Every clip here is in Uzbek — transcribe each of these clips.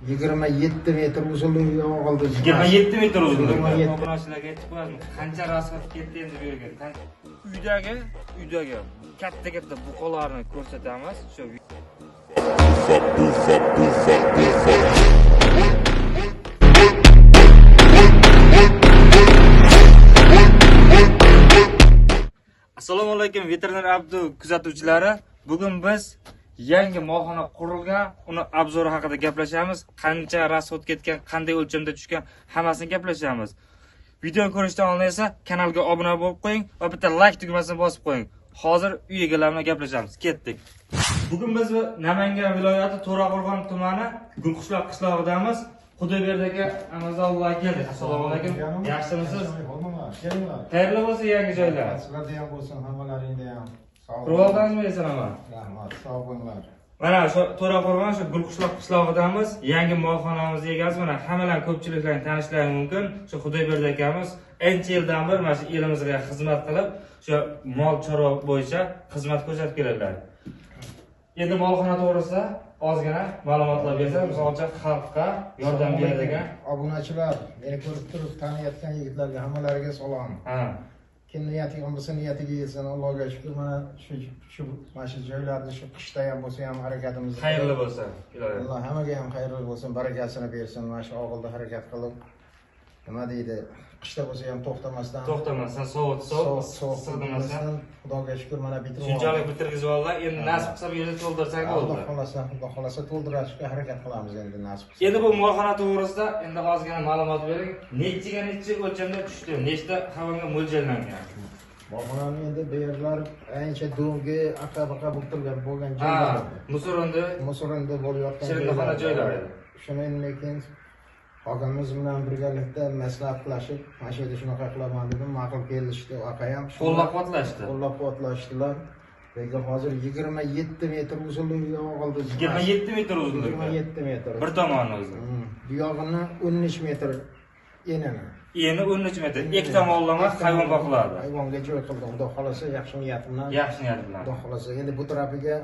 27 metr uzunluğu oldu. 27 metr uzunluğu. 27. Obunachilarga aytib qo'yamiz. Qancha rasxat ketdi endi bu yerga. Uydagi katta buqalarni ko'rsatamiz. Shu Assalomu alaykum veterinar Abdu kuzatuvchilari. Bugun biz yangi molxona qurilgan, uni obzori haqida gaplashamiz. Qancha rasxot ketgan, qanday o'lchamda tushgan, hammasini gaplashamiz. Videoni ko'rishdan oldin esa kanalga obuna bo'lib qo'ying va bitta like tugmasini bosib qo'ying. Hozir uy egalari bilan gaplashamiz. Ketdik. Bugun biz Namangan viloyati To'raqo'rg'on tumani Gulqishloq qishlog'idamiz. Xudoyberdagi Amazonlar keldi. Assalomu alaykum. Yaxshimisiz? Xayrli bo'lsin yangi joylar. Sizlarda ham bo'lsin, hammalaringda ham. Sog' Qurib oldingizmi eson-omon? Rahmat, sog' bo'linglar. Mana shu To'raqo'rg'on shu Gulqishloq qishlog'idamiz. Yangi molxonamiz egasi. Mana hammalar ko'pchiliklarni tanishlari mumkin. Shu Xudoyberdi akamiz ancha yildan beri mana shu elimizga xizmat qilib, shu mol chorva bo'yicha xizmat ko'rsatib keladilar. Endi molxona to'g'risida ozgina ma'lumotlar bersa, misolcha xalqqa yordam beradigan obunachilar, meni ko'rib turib taniyotgan yigitlarga hammalariga salom. Kim niyati bo'lsa niyatiga yetsin. Allohga shukr, mana shu joylarda shu qishda ham bo'lsa ham harakatimiz xayrli bo'lsin. Alloh hammaga ham xayrli bo'lsin, barakasini bersin. Mana shu og'ilda harakat qilib, nima deydi, qishda bo'lsa ham to'xtamasdan sovuqmasdan Xudoga shukr, mana bitirib shunchalik bitirgizib oldilar. Endi nasib qilsa bu yerda to'ldirsak bo'ldi. Xudo xolasa to'ldirishga harakat qilamiz endi nasib qilsa. Endi bu molxona to'g'risida endi ozgina ma'lumot bering. Necha o'lchamda tushdi? Nechta hayvonga mo'ljallangan? Molxonani endi bu yerlar ancha do'ngi, aqa-baqa bo'lgan joylar. Musorindi bo'layotgan shirinxona joylar edi. Shuni lekin ogamiz bilan birgalikda maslahatlashib, mana shu yerda shunaqa qilaman dedim, ma'qul kelishdi. Aqa ham qo'llab-quvvatlashdilar. Lekin hozir 27 metr uzunligiga oldi. 27 metr uzunligi. 27 metr. Bir tomoni o'zi. Bu yog'ini 13 metr enini. Eni 13 metr. Ikki tomonlama hayvon boqiladi. Hayvonga joy qildi. Xudo xolasa yaxshi niyat bilan. Xudo xolasa. Endi bu tarafiga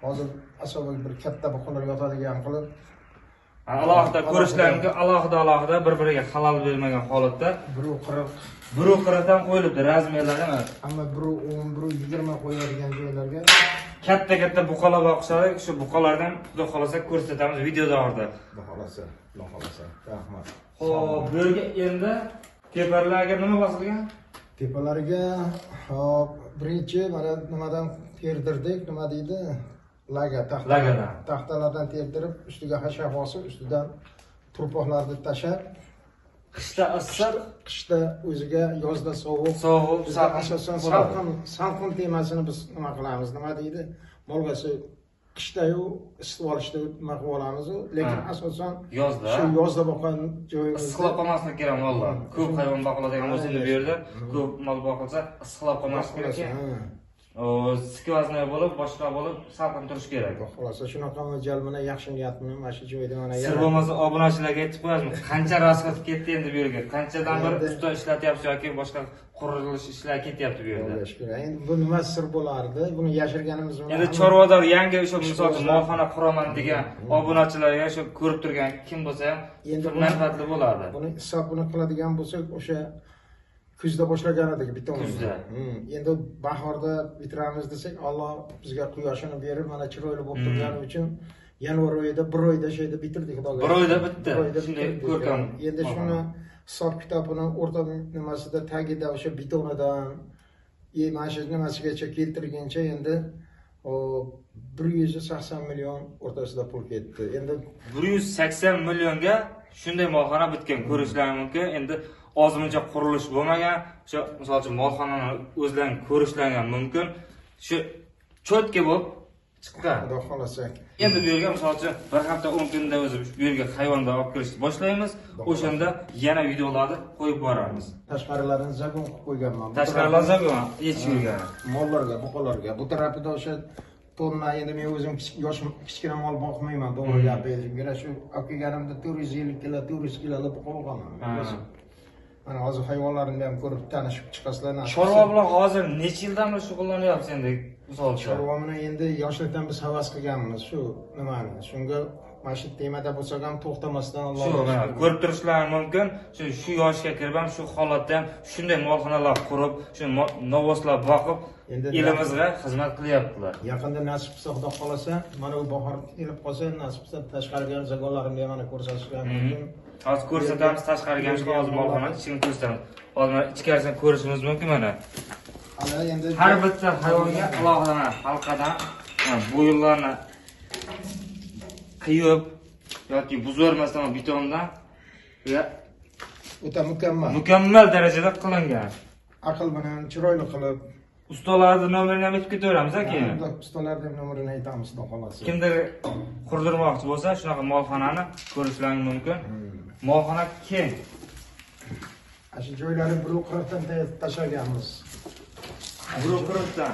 hozir asosan bir katta buqalar yotadigan qilib alohida ko'rishlarga alohida bir-biriga xalal bermagan holatda 1.40 dan qo'yilibdi razmerlari. Ammo 1.10, 1.20 qo'yadigan joylarga katta buqalar boqishadi. Shu buqalardan xudo xolasa ko'rsatamiz videoda orada. Xudo xolasa. Rahmat. Xo'p, bu yerga endi tepalarga nima bosilgan? Tepalariga hop, birinchi mana nimadan terdirdik, nima deydi? Taxtalardan terdirib, ustiga hashar bosib, ustidan turpoqlarni tashab, qishda issiq, qishda o'ziga, yozda sovuq, asosan salqin temasini biz nima qilamiz, nima deydi? Molgasi qishda-yu isitib olishda nima qilib olamiz, lekin asosan yozda boqqan joyimizda issiqlab qolmasligi kerak mollar. Ko'p hayvon boqiladigan bo'lsa bu yerda, ko'p mol boqilsa issiqlab qolmasligi kerak. Skvaznoy bo'lib, boshqa bo'lib salqin turish kerak. Xolos, shunaqa mo'ljal bilan yaxshi niyat bilan mana shu joyda mana sir bo'lmasa obunachilarga aytib qo'yasizmi? Qancha rasxat ketdi endi bu yerga? Qanchadan bir usta ishlatyapsiz yoki boshqa qurilish ishlari ketyapti bu yerda? Endi bu nima sir bo'lardi? Buni yashirganimiz bilan. Endi chorvador yangi o'sha misol molxona quraman degan obunachilarga shu ko'rib turgan kim bo'lsa ham manfaatli bo'ladi. Buni hisobini qiladigan bo'lsak, o'sha kuzda boshlagan edik bitta kuzda. Endi bahorda bitiramiz desak, Alloh bizga quyoshini berib, mana chiroyli bo'lib turgani uchun yanvar oyida, bir oyda şeyda bitirdik xudoga. Bir oyda bitdi. Shunday ko'rkam. Endi shuni hisob kitobini o'rta nimasida tagida o'sha betonidan mana shu nimasigacha keltirgancha endi 180 million o'rtasida pul ketdi. Endi 180 millionga shunday molxona bitgan ko'rishlari mumkin. Endi ozmuncha qurilish bo'lmagan, o'sha masalan molxonani o'zlarining ko'rishlari ham mumkin. Shu cho'tka bo'lib chiqqan. Xudo xolasa. Endi bu yerga masalan bir hafta 10 kunda o'zi bu yerga hayvonni olib kirishni boshlaymiz. O'shanda yana videolarni qo'yib boramiz. Tashqarilarini zagon qilib qo'yganman. Tashqarilar zagon yechib yurgan. Mollarga, buqalarga. Bu tarafida o'sha tonna endi men o'zim kichkina mol boqmayman, to'g'ri gapingizga. Shu olganimda 450 kilo, 400 kilolik buqa boqaman. Mana hozir hayvonlarni ham ko'rib tanishib chiqasizlar. Chorva bilan hozir necha yildan beri shug'ullanyapsiz endi? misol uchun. Chorvamni endi yoshlikdan biz havas qilganmiz shu nimani. Shunga mana shu temada bo'lsak ham to'xtamasdan Shu ko'rib turishlari mumkin. Shu yoshga kirib ham shu holatda ham shunday molxonalar qurib, shu novoslar boqib elimizga xizmat qilyaptilar. Yaqinda nasib qilsa, xudo xolasa, mana bu bahor kelib qolsa, nasib qilsa tashqariga zagonlarimni mana ko'rsatishga mumkin. Hozir ko'rsatamiz, tashqariga ham hozir molxona ichini ko'rsatamiz. Hozir ichkarisini ko'rishimiz mumkin mana. Endi Har bitta hayvonga alohida halqadan bo'yinlarni qiyib yoki buzormasdan betondan o'ta mukammal darajada qilingan. Aql bilan chiroyli qilib ustalarning nomerini ham aytib ketaveramiz keyin. Ustalarning nomerini aytamiz, xudo xolasa. Kimdir qurdirmoqchi bo'lsa, shunaqa molxonani ko'rishlari mumkin. Molxona keng. Shu joylari blueprintdan tashlaganmiz. Blueprintdan.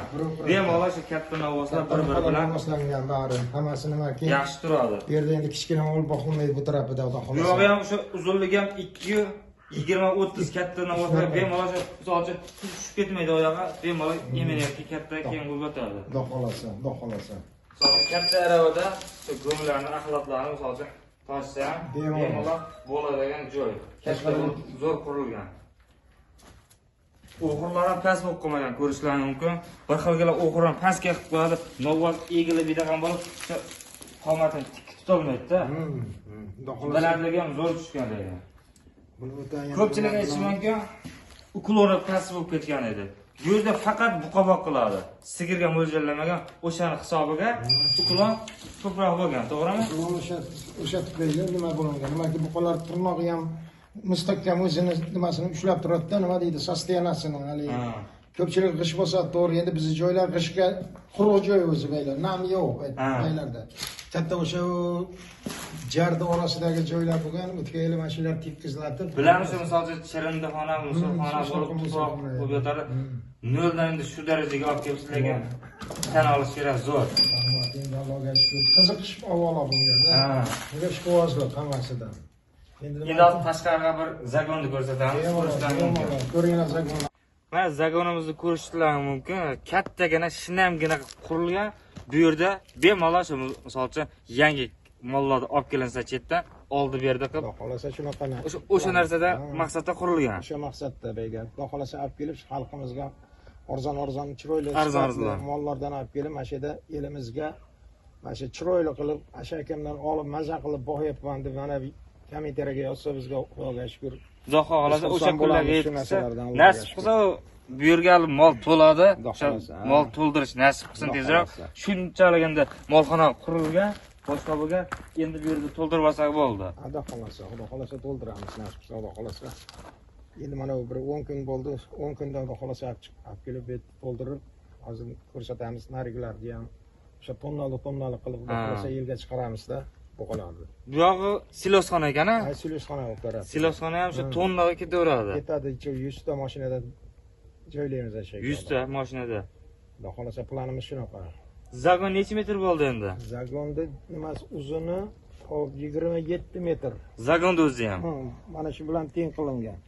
Bemalol shu katta novoslar bir-biri bilan moslangan bari. Hammasi nima ki? Yaxshi turadi. Bu yerda endi kichkina mol boqilmaydi bu tarafida, xudo xolasa. Yo'q, ham o'sha uzunligi ham 20-30 katta novoslar bemalol misol uchun tushib ketmaydi oyog'i, bemalol eminiyatga katta keng bo'lib yotadi. Xudo xolasa, xudo xolasa. Katta aravada shu go'nglarni, axlatlarni misol uchun toshsa ham bemalol bo'ladigan joy. Katta zo'r qurilgan. O'g'irlar ham past bo'lib qolmagan ko'rishlari mumkin. Bir xilgina o'g'ir ham pastga qilib qo'yadi. Novvoz egilib yetagan bo'lib, qomatini tik tutolmaydi-da. Balandligi ham zo'r tushgan edi. Ko'pchilik aytishi mumkin, ukloni past bo'lib ketgan edi. Bu yerda faqat buqaboq qiladi. Sigirga mo'ljallamagan o'shani hisobiga uklon ko'proq bo'lgan, to'g'rimi? O'sha tufayli nima bo'lgan? Nimaki buqalar tirnog'i ham mustahkam o'zini nimasini ushlab turadi-da, nima deydi, sostenasini, haligi. Ko'pchilik g'ish bo'lsa, to'g'ri, endi bizning joylar g'ishga quruq joy o'zi baylar, nam yo'q baylarda. Katta o'sha jardi orasidagi joylar bo'lgan, o'tgan mana shular tekkizlatib. Bilamiz, masalan, Chirindixona, musulxona bo'lib tuproq bo'lib yotadi. Noldan endi shu darajaga olib kelishlarga tan olish kerak, zo'r. Endi Allohga shukr. Qiziqish avvalo bunga. Bunga shukrozlik hammasidan. Endi tashqariga bir zagonni ko'rsatamiz. Ko'ringlar zagon. Mana zagonimizni ko'rishlari mumkin. Kattagina, shinamgina qurilgan. Bu yerda bemalol misol uchun yangi mollarni olib kelinsa chetdan oldi berdi qilib. Xudo xolasa shunaqani. O'sha narsada maqsadda qurilgan. O'sha maqsadda bega. Xudo xolasa olib kelib xalqimizga arzon chiroyli mollardan olib kelib, mana shu yerda elimizga mana shu chiroyli qilib, asha akamdan olib maza qilib boqyapman deb mana kommentariyaga yozsa bizga Xudoga shukr. Xudo xolasa o'sha kunlarga yetsa, nasib qilsa bu yerga mol to'ladi. O'sha mol to'ldirish nasib qilsin tezroq. Shunchalik endi molxona qurilgan, boshqa bo'lgan, endi bu yerda to'ldirib olsak bo'ldi. Xudo xolasa to'ldiramiz nasib qilsa, Xudo xolasa. Endi mana bir 10 kun bo'ldi. 10 kundan Xudo xolasa olib kelib to'ldirib, hozir ko'rsatamiz narigilarga ham. O'sha tonnali qilib Xudo xolasa yilga chiqaramiz-da. Bu yog'i silosxona ekan-a? Silosxona bo'lib turadi. Silosxona ham shu tonnaga ketaveradi. Ketadi, 100 ta mashinada joylaymiz o'sha. 100 ta mashinada. Xudo xolasa planimiz shunaqa. Zagon necha metr bo'ldi endi? Zagonni nimasi uzuni 27 metr. Zagonni o'zi ham. Mana shu bilan teng qilingan.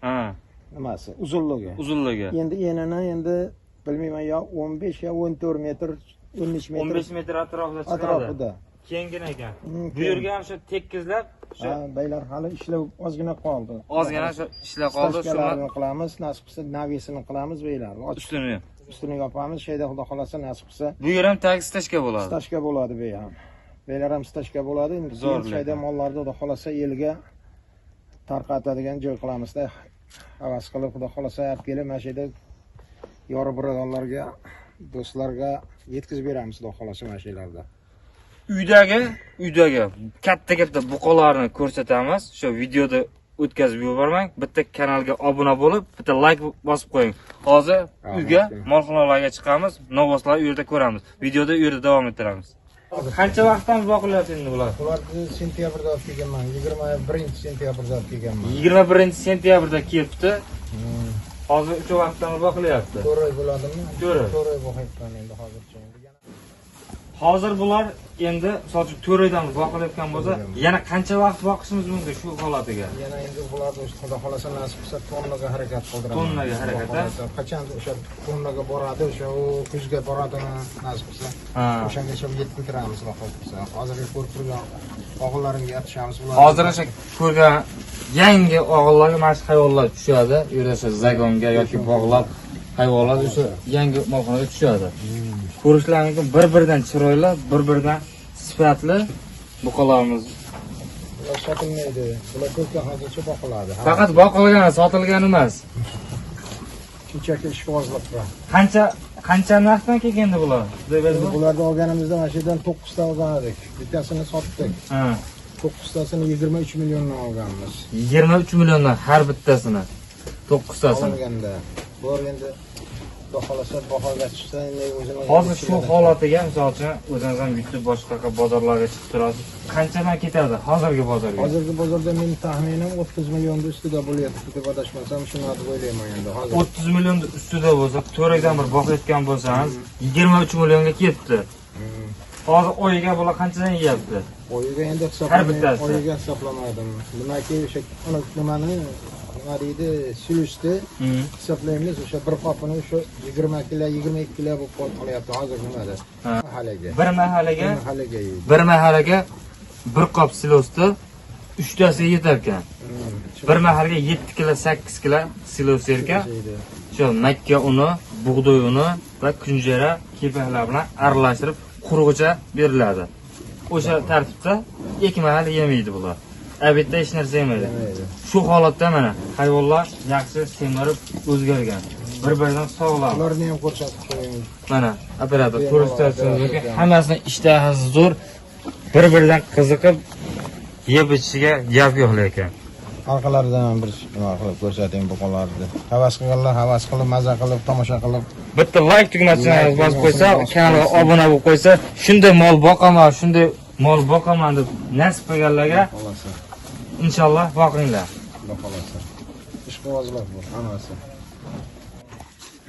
Nimasi? Uzunligi. Endi enini bilmayman, yo 15 yo 14 metr, 13 metr. 15 metr atrofida chiqadi. Kengina ekan. Bu yerga ham shu tekkizlab, shu baylar hali ishlab ozgina qoldi. Ozgina shu ishlar qoldi, shuni qilamiz, nasib qilsa navisini qilamiz baylar. Ustini yopamiz, shayda Xudo xolasa nasib qilsa. Bu yer ham tag stashka bo'ladi. Stashka bo'ladi bu ham. Baylar ham stashka bo'ladi. Endi shayda mollarni Xudo xolasa elga tarqatadigan joy qilamiz-da. Havas qilib Xudo xolasa olib kelib, mana shu yerda yorib birodarlarga, do'stlarga yetkazib beramiz Xudo xolasa mana shu yerlarda. Uydagi katta buqalarni ko'rsatamiz. Shu videoda o'tkazib yubormang. Bitta kanalga obuna bo'lib, bitta like bosib qo'ying. Hozir uyga, molxonalarga chiqamiz, novoslar u yerda ko'ramiz. Videoda u yerda davom ettiramiz. Qancha vaqtdan boqilyapti endi bular? Bularni sentyabrda olib kelganman. 21-sentyabrda olib kelganman. 21-sentyabrda kelibdi. Hozir uch vaqtdan boqilyapti. 4 oy bo'ladimi? 4 oy boqyapman endi hozircha. Hozir bular endi misol uchun 4 oydan boqilayotgan bo'lsa, yana qancha vaqt boqishimiz mumkin shu holatiga? Yana endi bularni xudo xolasa nasib qilsa tonnaga harakat qildiraman. Tonnaga harakat, qachon o'sha tonnaga boradi, o'sha kuzga boradimi nasib qilsa. O'shagacha yetkazamiz xudo xolasa. Hozirgi ko'rib turgan o'g'illarimga aytishamiz bular. Hozir o'sha ko'rgan yangi o'g'illarga mana shu hayvonlar tushadi, yo'lasa zagonga yoki bog'lab hayvonlar o'sha yangi molxonaga tushadi. Ko'rishlari mumkin bir-biridan chiroyli, bir-biridan sifatli buqalarimiz. Bular sotilmaydi. Bular ko'pga hozircha boqiladi. Faqat boqilgan, sotilgan emas. Shunchaki ishqibozlik bor. Qancha narxdan kelgandi bular? Bularni olganimizda mana shu yerdan 9 ta olgan edik. Bittasini sotdik. 9 tasini 23 milliondan olganmiz. 23 milliondan har bittasini. 9 tasini. Olganda. Bu endi xohlasa bahoga chiqsa, endi o'zini hozir shu holatiga misol uchun o'zingiz ham YouTube boshqa bozorlarga chiqib turasiz. Qanchadan ketadi hozirgi bozorga? Hozirgi bozorda mening taxminim 30 millionning ustida bo'lyapti deb adashmasam, shuni deb o'ylayman endi hozir. 30 millionning ustida bo'lsa, 4 oydan bir boqayotgan bo'lsangiz, 23 millionga ketdi. Hozir oyiga bular qanchadan yeyapti? Oyiga endi hisoblamadim. Oyiga hisoblamadim. Demakki o'sha nimani nima deydi, silusni hisoblaymiz. O'sha bir qopini o'sha 20 kilo, 22 kilo bo'lib qolyapti hozir nimada? Mahalaga. Bir mahalaga bir qop silusni 3 tasi yetar ekan. Bir mahalga 7 kilo, 8 kilo silos ekan. Shu makka uni, bug'doy uni va kunjara kepaklar bilan aralashtirib quruqcha beriladi. O'sha tartibda 2 mahal yemaydi bular. Albatta hech narsa yemaydi. Shu holatda mana hayvonlar yaxshi semirib o'zgargan. Bir-biridan sog'lom. Ularni ham ko'rsatib qo'ying. Mana operator ko'rsatyapti. Hammasini ishtahasi zo'r, bir-biridan qiziqib yeb ichishiga gap yo'q lekin. Orqalaridan ham bir nima qilib ko'rsating buqalarni. Havas qilganlar havas qilib, maza qilib, tomosha qilib, bitta like tugmasini bosib qo'ysa, kanalga obuna bo'lib qo'ysa, shunday mol boqaman deb nasib qilganlarga inshaalloh boqinglar. Ishqibozlar bu hammasi.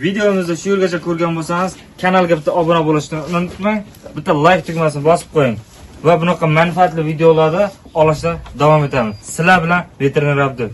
Videomizni shu yergacha ko'rgan bo'lsangiz, kanalga bitta obuna bo'lishni unutmang, bitta like tugmasini bosib qo'ying va bunaqa manfaatli videolarni olishda davom etamiz. Sizlar bilan Veterinar Abdu.